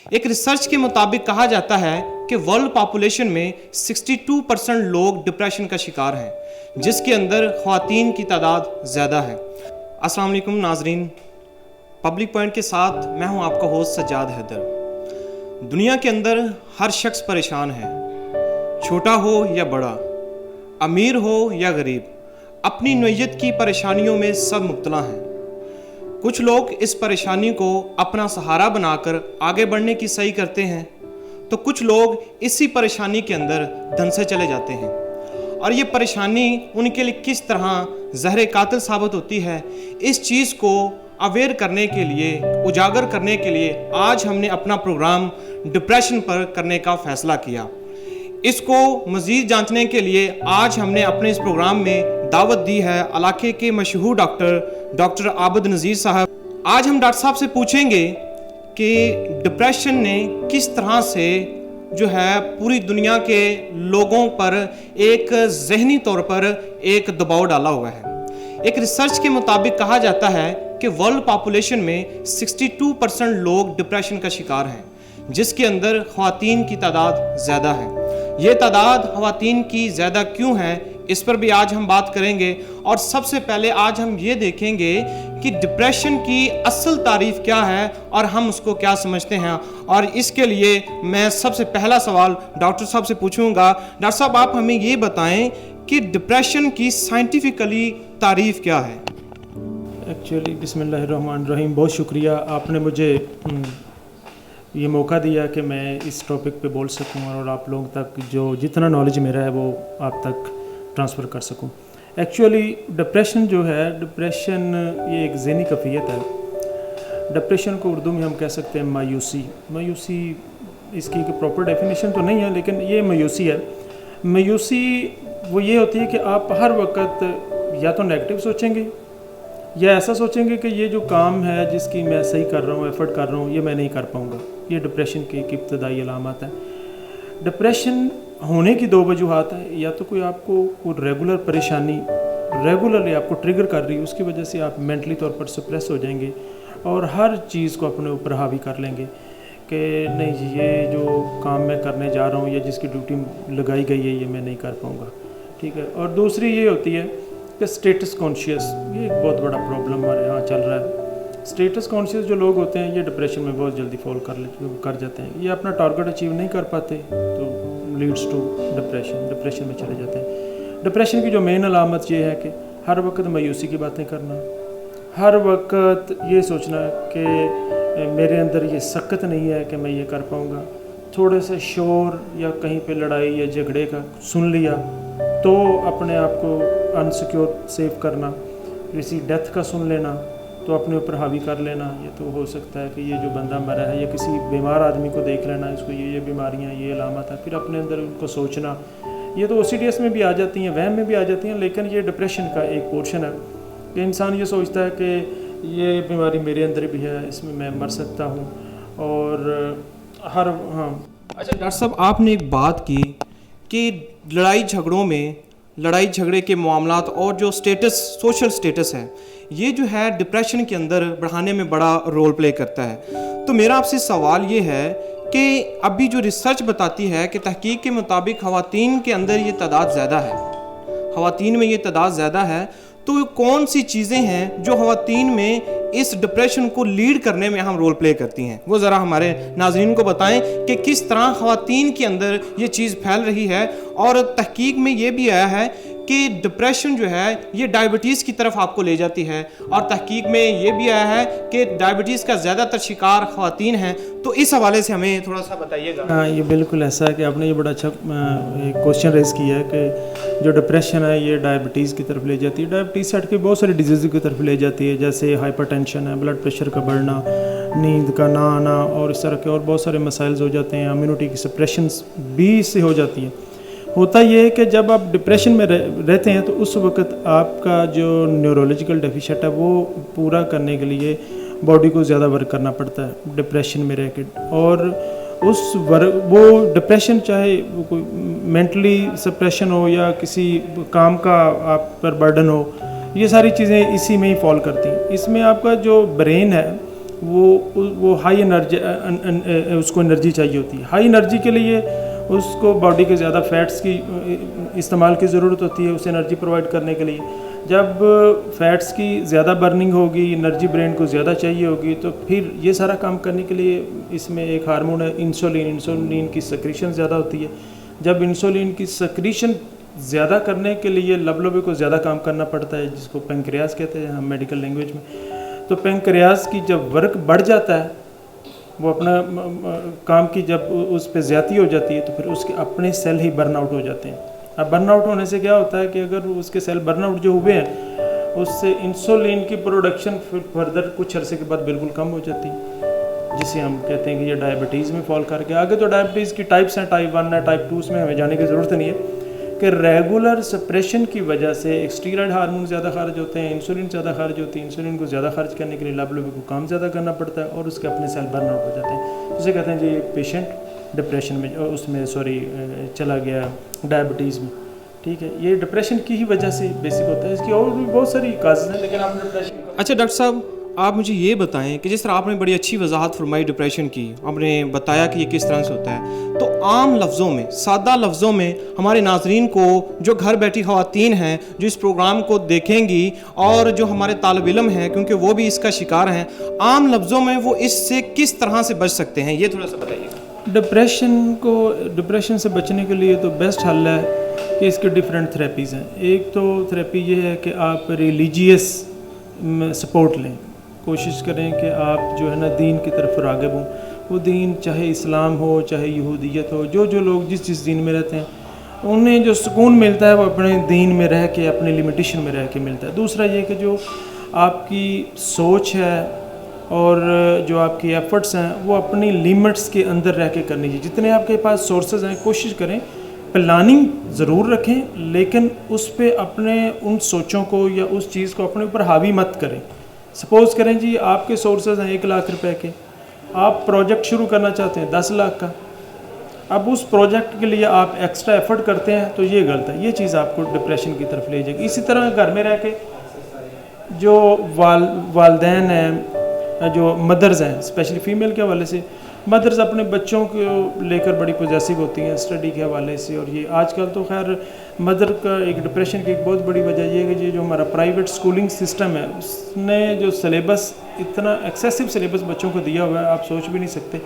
एक रिसर्च के मुताबिक कहा जाता है कि वर्ल्ड पॉपुलेशन में 62% लोग डिप्रेशन का शिकार हैं, जिसके अंदर ख़वातीन की तादाद ज़्यादा है। अस्सलाम वालेकुम नाजरीन, पब्लिक पॉइंट के साथ मैं हूं आपका होस्ट सज्जाद हैदर। दुनिया के अंदर हर शख्स परेशान है, छोटा हो या बड़ा, अमीर हो या गरीब, अपनी नौइयत की परेशानियों में सब मुब्तला हैं। कुछ लोग इस परेशानी को अपना सहारा बनाकर आगे बढ़ने की सही करते हैं, तो कुछ लोग इसी परेशानी के अंदर धंसे चले जाते हैं। और ये परेशानी उनके लिए किस तरह ज़हर कातिल साबित होती है, इस चीज़ को अवेयर करने के लिए, उजागर करने के लिए आज हमने अपना प्रोग्राम डिप्रेशन पर करने का फ़ैसला किया। इसको मज़ीद जांचने के लिए आज हमने अपने इस प्रोग्राम में दावत दी है इलाके के मशहूर डॉक्टर आबिद नज़ीर साहब। आज हम डॉक्टर साहब से पूछेंगे कि डिप्रेशन ने किस तरह से जो है पूरी दुनिया के लोगों पर एक ज़हनी तौर पर एक दबाव डाला हुआ है। एक रिसर्च के मुताबिक कहा जाता है कि वर्ल्ड पॉपुलेशन में 62% लोग डिप्रेशन का शिकार हैं, जिसके अंदर ख़वातीन की तादाद ज़्यादा है। ये तादाद ख़वातीन की ज़्यादा क्यों है, इस पर भी आज हम बात करेंगे। और सबसे पहले आज हम ये देखेंगे कि डिप्रेशन की असल तारीफ़ क्या है और हम उसको क्या समझते हैं। और इसके लिए मैं सबसे पहला सवाल डॉक्टर साहब से पूछूंगा। डॉक्टर साहब, आप हमें ये बताएं कि डिप्रेशन की साइंटिफिकली तारीफ़ क्या है। एक्चुअली बिस्मिल्लाहिर्रहमानिर्रहीम, बहुत शुक्रिया आपने मुझे ये मौका दिया कि मैं इस टॉपिक पे बोल सकूं और आप लोगों तक जो जितना नॉलेज मेरा है वो आप तक ट्रांसफ़र कर सकूं। एक्चुअली डिप्रेशन जो है, डिप्रेशन ये एक ज़हनी कफ़ियत है। डिप्रेशन को उर्दू में हम कह सकते हैं मायूसी। इसकी एक प्रॉपर डेफिनेशन तो नहीं है, लेकिन ये मायूसी है। मायूसी वो ये होती है कि आप हर वक्त या तो नेगेटिव सोचेंगे या ऐसा सोचेंगे कि ये जो काम है जिसकी मैं सही कर रहा हूँ, एफर्ट कर रहा हूँ, ये मैं नहीं कर पाऊँगा। ये डिप्रेशन की एक इब्तदाई अलामत है। डिप्रेशन होने की दो वजूहात है, या तो कोई आपको कोई रेगुलर परेशानी रेगुलरली आपको ट्रिगर कर रही है, उसकी वजह से आप मेंटली तौर पर सप्रेस हो जाएंगे और हर चीज़ को अपने ऊपर हावी कर लेंगे कि नहीं जी, ये जो काम मैं करने जा रहा हूँ या जिसकी ड्यूटी लगाई गई है, ये मैं नहीं कर पाऊँगा। ठीक है। और दूसरी ये होती है कि स्टेटस कॉन्शियस, ये एक बहुत बड़ा प्रॉब्लम हमारे यहाँ चल रहा है। स्टेटस कॉन्शियस जो लोग होते हैं, ये डिप्रेशन में बहुत जल्दी फॉल कर जाते हैं। ये अपना टारगेट अचीव नहीं कर पाते तो लीड्स टू डिप्रेशन में चले जाते हैं। डिप्रेशन की जो मेन अलामत ये है कि हर वक्त मायूसी की बातें करना, हर वक्त ये सोचना कि मेरे अंदर ये सकत नहीं है कि मैं ये कर पाऊँगा। थोड़े से शोर या कहीं पे लड़ाई या झगड़े का सुन लिया तो अपने आप को अनसिक्योर सेव करना, किसी डेथ का सुन लेना तो अपने ऊपर हावी कर लेना। ये तो हो सकता है कि ये जो बंदा मरा है, या किसी बीमार आदमी को देख लेना, इसको ये बीमारियां, ये अलामत है, फिर अपने अंदर उनको सोचना। ये तो OCDS में भी आ जाती हैं, वहम में भी आ जाती हैं, लेकिन ये डिप्रेशन का एक पोर्शन है कि इंसान ये सोचता है कि ये बीमारी मेरे अंदर भी है, इसमें मैं मर सकता हूँ। और अच्छा डॉक्टर साहब, आपने एक बात की कि लड़ाई झगड़े के मामलात और जो सोशल स्टेटस है, ये जो है डिप्रेशन के अंदर बढ़ाने में बड़ा रोल प्ले करता है। तो मेरा आपसे सवाल ये है कि अभी जो रिसर्च बताती है कि तहकीक के मुताबिक ख़वातीन के अंदर ये तादाद ज़्यादा है, ख़वातीन में ये तादाद ज़्यादा है, तो कौन सी चीज़ें हैं जो ख़वातीन में इस डिप्रेशन को लीड करने में अहम रोल प्ले करती हैं, वो ज़रा हमारे नाज़रीन को बताएं कि किस तरह ख़वातीन के अंदर ये चीज़ फैल रही है। और तहकीक में ये भी आया है कि डिप्रेशन जो है ये डायबिटीज़ की तरफ आपको ले जाती है, और तहकीक में ये भी आया है कि डायबिटीज़ का ज़्यादातर शिकार ख़वातीन हैं। तो इस हवाले से हमें थोड़ा सा बताइएगा। हाँ, ये बिल्कुल ऐसा है कि आपने ये बड़ा अच्छा एक क्वेश्चन रेज़ किया है कि जो डिप्रेशन है ये डायबिटीज़ की तरफ ले जाती है। डायबिटीज़ से हट के बहुत सारी डिजीज़ की तरफ ले जाती है, जैसे हाइपरटेंशन है, ब्लड प्रेशर का बढ़ना, नींद का ना आना, और इस तरह के और बहुत सारे मसाइल्स हो जाते हैं। इम्यूनिटी की सप्रेशंस भी इससे हो जाती है। होता ये है कि जब आप डिप्रेशन में रहते हैं तो उस वक्त आपका जो न्यूरोलॉजिकल डेफिशिएंट है वो पूरा करने के लिए बॉडी को ज़्यादा वर्क करना पड़ता है डिप्रेशन में रह के। और वो डिप्रेशन चाहे वो कोई मेंटली सप्रेशन हो या किसी काम का आप पर बर्डन हो, ये सारी चीज़ें इसी में ही फॉल करती हैं। इसमें आपका जो ब्रेन है وہ ہائی انرجی اس کو انرجی چاہیے ہوتی ہے. ہائی انرجی کے لیے اس کو باڈی کے زیادہ فیٹس کی استعمال کی ضرورت ہوتی ہے اسے انرجی پرووائڈ کرنے کے لیے. جب فیٹس کی زیادہ برننگ ہوگی, انرجی برین کو زیادہ چاہیے ہوگی, تو پھر یہ سارا کام کرنے کے لیے اس میں ایک ہارمون ہے انسولین کی سیکریشن زیادہ ہوتی ہے. جب انسولین کی سیکریشن زیادہ کرنے کے لیے لبلبے کو زیادہ کام کرنا پڑتا ہے, جس کو پینکریاس کہتے ہیں ہم میڈیکل لینگویج میں. تو پینکریاس کی جب ورک بڑھ جاتا ہے, وہ اپنا کام کی جب اس پہ زیادتی ہو جاتی ہے, تو پھر اس کے اپنے سیل ہی برن آؤٹ ہو جاتے ہیں. اب برن آؤٹ ہونے سے کیا ہوتا ہے کہ اگر اس کے سیل برن آؤٹ جو ہوئے ہیں, اس سے انسولین کی پروڈکشن پھر فردر کچھ عرصے کے بعد بالکل کم ہو جاتی ہے, جسے ہم کہتے ہیں کہ یہ ڈائبٹیز میں فال کر کے. آگے تو ڈائبٹیز کی ٹائپس ہیں, ٹائپ 1 ہے, ٹائپ 2, اس میں ہمیں جانے کی ضرورت نہیں ہے کہ ریگولر سپریشن کی وجہ سے ایک اسٹیرائڈ ہارمون زیادہ خارج ہوتے ہیں, انسولین زیادہ خارج ہوتی ہے. انسولین کو زیادہ خارج کرنے کے لیے لبلبے کو کام زیادہ کرنا پڑتا ہے اور اس کے اپنے سیل برن آؤٹ ہو جاتے ہیں, جسے کہتے ہیں جی پیشنٹ ڈپریشن میں اس میں چلا گیا ڈائبٹیز میں. ٹھیک ہے, یہ ڈپریشن کی ہی وجہ سے بیسک ہوتا ہے. اس کی اور بھی بہت ساری کازز ہیں, لیکن آپ نے ڈپریشن. اچھا ڈاکٹر صاحب, آپ مجھے یہ بتائیں کہ جس طرح آپ نے بڑی اچھی وضاحت فرمائی ڈپریشن کی, آپ نے بتایا کہ یہ کس طرح سے ہوتا ہے, تو عام لفظوں میں, سادہ لفظوں میں ہمارے ناظرین کو جو گھر بیٹھی خواتین ہیں جو اس پروگرام کو دیکھیں گی, اور جو ہمارے طالب علم ہیں کیونکہ وہ بھی اس کا شکار ہیں, عام لفظوں میں وہ اس سے کس طرح سے بچ سکتے ہیں, یہ تھوڑا سا بتائیے. ڈپریشن سے بچنے کے لیے تو بیسٹ حل ہے کہ اس کے ڈفرینٹ تھراپیز ہیں. ایک تو تھراپی یہ ہے کہ آپ ریلیجیس سپورٹ لیں, کوشش کریں کہ آپ جو ہے نا دین کی طرف راغب ہوں. وہ دین چاہے اسلام ہو, چاہے یہودیت ہو, جو لوگ جس دین میں رہتے ہیں انہیں جو سکون ملتا ہے وہ اپنے دین میں رہ کے, اپنے لمیٹیشن میں رہ کے ملتا ہے. دوسرا یہ کہ جو آپ کی سوچ ہے اور جو آپ کی ایفرٹس ہیں وہ اپنی لیمٹس کے اندر رہ کے کرنی چاہیے. جتنے آپ کے پاس سورسز ہیں کوشش کریں پلاننگ ضرور رکھیں, لیکن اس پہ اپنے ان سوچوں کو یا اس چیز کو اپنے اوپر حاوی مت کریں. سپوز کریں جی آپ کے سورسز ہیں 1 لاکھ روپے کے, آپ پروجیکٹ شروع کرنا چاہتے ہیں 10 لاکھ کا, اب اس پروجیکٹ کے لیے آپ ایکسٹرا ایفرٹ کرتے ہیں تو یہ غلط ہے. یہ چیز آپ کو ڈپریشن کی طرف لے جائے گی. اسی طرح گھر میں رہ کے جو والدین ہیں, جو مدرز ہیں, اسپیشلی فیمیل کے حوالے سے, مدرز اپنے بچوں کو لے کر بڑی پوزیسو ہوتی ہیں اسٹڈی کے حوالے سے. اور یہ آج کل تو خیر مدر کا ایک ڈپریشن کی ایک بہت بڑی وجہ یہ ہے کہ یہ جو ہمارا پرائیویٹ سکولنگ سسٹم ہے اس نے جو سلیبس, اتنا ایکسیسو سلیبس بچوں کو دیا ہوا ہے, آپ سوچ بھی نہیں سکتے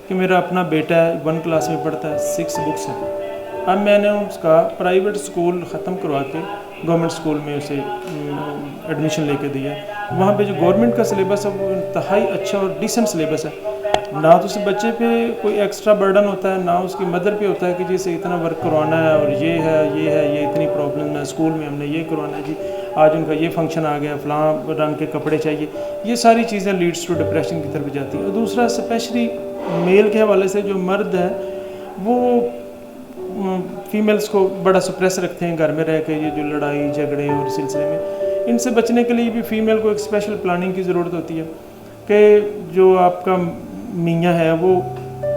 کہ میرا اپنا بیٹا ہے 1 کلاس میں پڑھتا ہے, 6 بکس ہیں. اب میں نے اس کا پرائیویٹ سکول ختم کروا کے گورنمنٹ سکول میں اسے ایڈمیشن لے کے دیا. وہاں پہ جو گورنمنٹ کا سلیبس ہے وہ انتہائی اچھا اور ڈیسنٹ سلیبس ہے. نہ تو اس بچے پہ کوئی ایکسٹرا برڈن ہوتا ہے, نہ اس کی مدر پہ ہوتا ہے کہ جیسے اتنا ورک کروانا ہے اور یہ اتنی پرابلم ہے, اسکول میں ہم نے یہ کروانا ہے, جی آج ان کا یہ فنکشن آ گیا, فلاں رنگ کے کپڑے چاہیے. یہ ساری چیزیں لیڈس ٹو ڈپریشن کی طرف جاتی ہیں. اور دوسرا اسپیشلی میل کے حوالے سے جو مرد ہیں وہ فیمیلز کو بڑا سپریس رکھتے ہیں گھر میں رہ کے. یہ جو لڑائی جھگڑے اور سلسلے میں, ان سے بچنے کے لیے بھی فیمیل کو ایک اسپیشل پلاننگ کی ضرورت ہوتی ہے کہ جو آپ کا میاں ہے وہ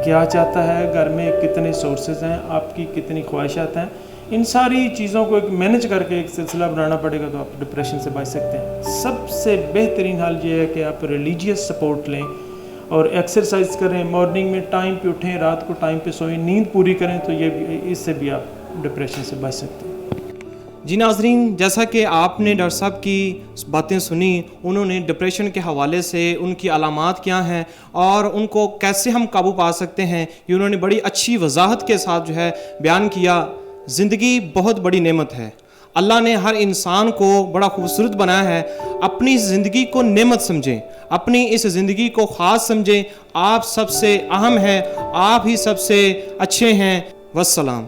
کیا چاہتا ہے, گھر میں کتنے سورسز ہیں, آپ کی کتنی خواہشات ہیں, ان ساری چیزوں کو ایک مینج کر کے ایک سلسلہ بنانا پڑے گا تو آپ ڈپریشن سے بچ سکتے ہیں. سب سے بہترین حل یہ ہے کہ آپ ریلیجیس سپورٹ لیں اور ایکسرسائز کریں, مارننگ میں ٹائم پہ اٹھیں, رات کو ٹائم پہ سوئیں, نیند پوری کریں, تو یہ اس سے بھی آپ ڈپریشن سے بچ سکتے ہیں. جی ناظرین, جیسا کہ آپ نے ڈاکٹر صاحب کی باتیں سنی, انہوں نے ڈپریشن کے حوالے سے ان کی علامات کیا ہیں اور ان کو کیسے ہم قابو پا سکتے ہیں, یہ انہوں نے بڑی اچھی وضاحت کے ساتھ جو ہے بیان کیا. زندگی بہت بڑی نعمت ہے, اللہ نے ہر انسان کو بڑا خوبصورت بنایا ہے. اپنی زندگی کو نعمت سمجھیں, اپنی اس زندگی کو خاص سمجھیں. آپ سب سے اہم ہیں, آپ ہی سب سے اچھے ہیں. والسلام.